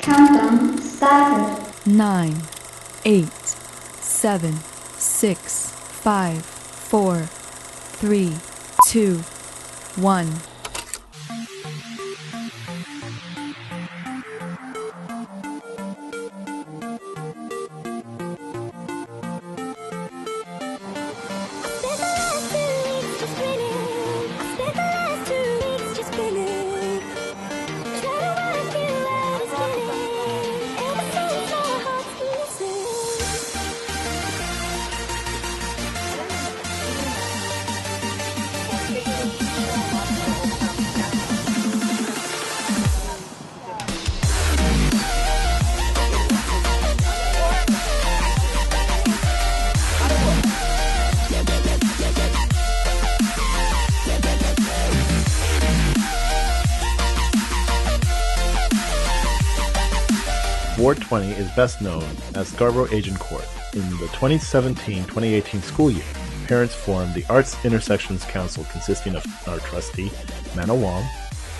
Countdown started. 9, 8, 7, 6, 5, 4, 3, 2, 1. Ward 20 is best known as Scarborough Agincourt. In the 2017-2018 school year, parents formed the Arts Intersections Council consisting of our trustee, Mana Wong,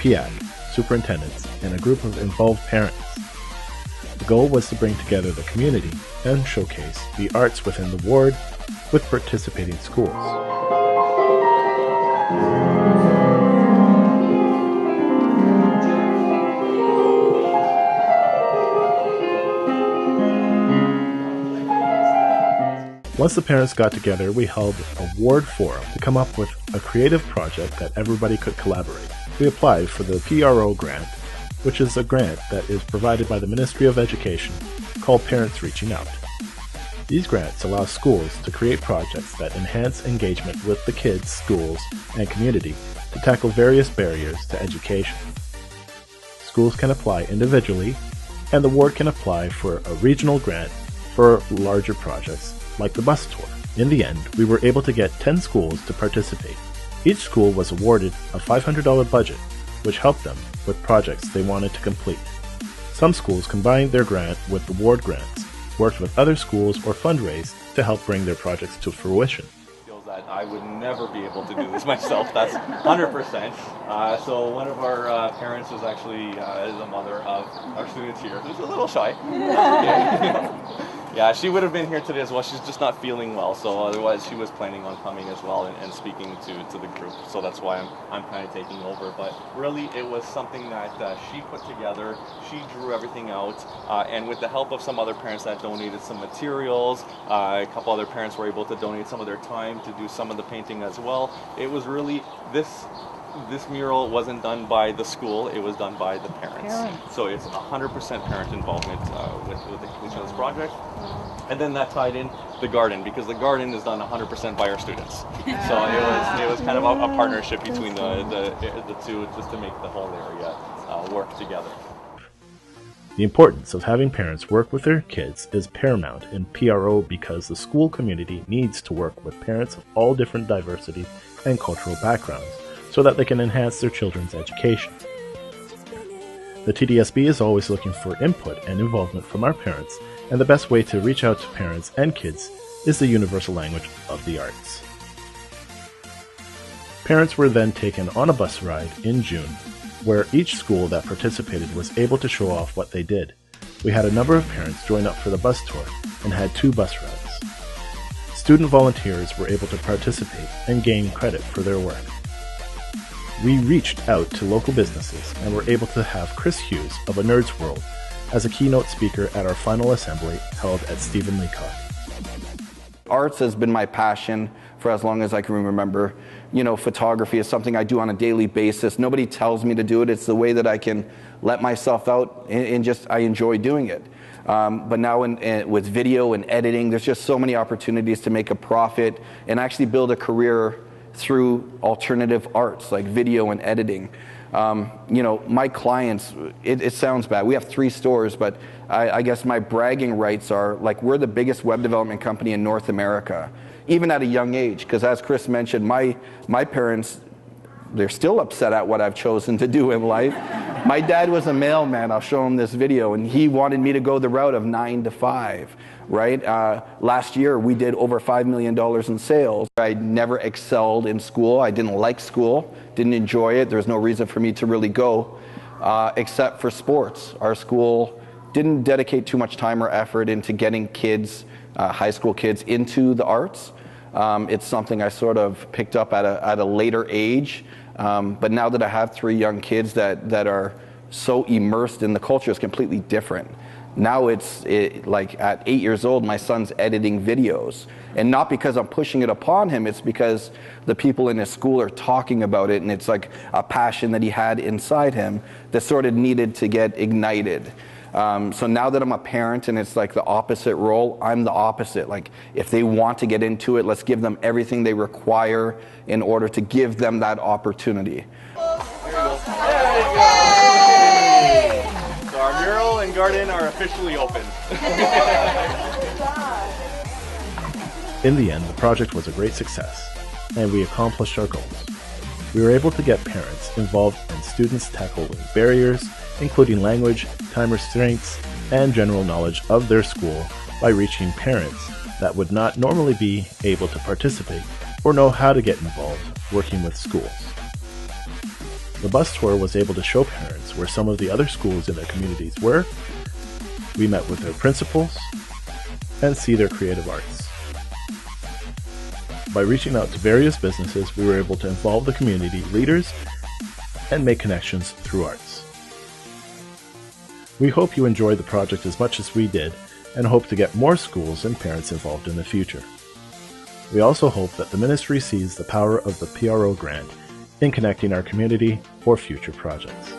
PIAC, superintendents, and a group of involved parents. The goal was to bring together the community and showcase the arts within the ward with participating schools. Once the parents got together, we held a ward forum to come up with a creative project that everybody could collaborate. We applied for the PRO grant, which is a grant that is provided by the Ministry of Education called Parents Reaching Out. These grants allow schools to create projects that enhance engagement with the kids, schools, and community to tackle various barriers to education. Schools can apply individually, and the ward can apply for a regional grant for larger projects like the bus tour. In the end, we were able to get 10 schools to participate. Each school was awarded a $500 budget, which helped them with projects they wanted to complete. Some schools combined their grant with the ward grants, worked with other schools, or fundraised to help bring their projects to fruition. That I would never be able to do this myself. That's 100%. So one of our parents was actually the mother of our students here, who's a little shy. Yeah, she would have been here today as well. She's just not feeling well, so otherwise she was planning on coming as well and speaking to the group. So that's why I'm kind of taking over. But really, it was something that she put together. She drew everything out, and with the help of some other parents that donated some materials, a couple other parents were able to donate some of their time to do some of the painting as well. It was really this mural wasn't done by the school, it was done by the parents. So it's 100% parent involvement with the completion of this project. And then that tied in the garden, because the garden is done 100% by our students. So it was kind of a partnership between the two just to make the whole area work together. The importance of having parents work with their kids is paramount in PRO because the school community needs to work with parents of all different diversity and cultural backgrounds so that they can enhance their children's education. The TDSB is always looking for input and involvement from our parents, and the best way to reach out to parents and kids is the universal language of the arts. Parents were then taken on a bus ride in June, where each school that participated was able to show off what they did. We had a number of parents join up for the bus tour and had 2 bus rides. Student volunteers were able to participate and gain credit for their work. We reached out to local businesses and were able to have Chris Hughes of A Nerd's World as a keynote speaker at our final assembly held at Stephen Leacock. Arts has been my passion for as long as I can remember. You know, photography is something I do on a daily basis. Nobody tells me to do it. It's the way that I can let myself out and just I enjoy doing it. But now with video and editing, there's just so many opportunities to make a profit and actually build a career through alternative arts like video and editing. You know, my clients, it sounds bad. We have 3 stores, but I guess my bragging rights are like we're the biggest web development company in North America, even at a young age. Because as Chris mentioned, my parents, they're still upset at what I've chosen to do in life. My dad was a mailman. I'll show him this video, and he wanted me to go the route of 9 to 5. Right? Last year, we did over $5 million in sales. I never excelled in school. I didn't like school, didn't enjoy it. There was no reason for me to really go, except for sports. Our school didn't dedicate too much time or effort into getting kids, high school kids, into the arts. It's something I sort of picked up at a later age. But now that I have 3 young kids that are so immersed in the culture, it's completely different. Now like at 8 years old, my son's editing videos. And not because I'm pushing it upon him, it's because the people in his school are talking about it, and it's like a passion that he had inside him that sort of needed to get ignited. So now that I'm a parent and it's like the opposite role, I'm the opposite. Like, if they want to get into it, let's give them everything they require in order to give them that opportunity. So our mural and garden are officially open. In the end, the project was a great success, and we accomplished our goals. We were able to get parents involved and students tackling barriers, including language, time restraints, and general knowledge of their school by reaching parents that would not normally be able to participate or know how to get involved working with schools. The bus tour was able to show parents where some of the other schools in their communities were. We met with their principals and see their creative arts. By reaching out to various businesses, we were able to involve the community leaders and make connections through arts. We hope you enjoyed the project as much as we did and hope to get more schools and parents involved in the future. We also hope that the ministry sees the power of the PRO grant in connecting our community for future projects.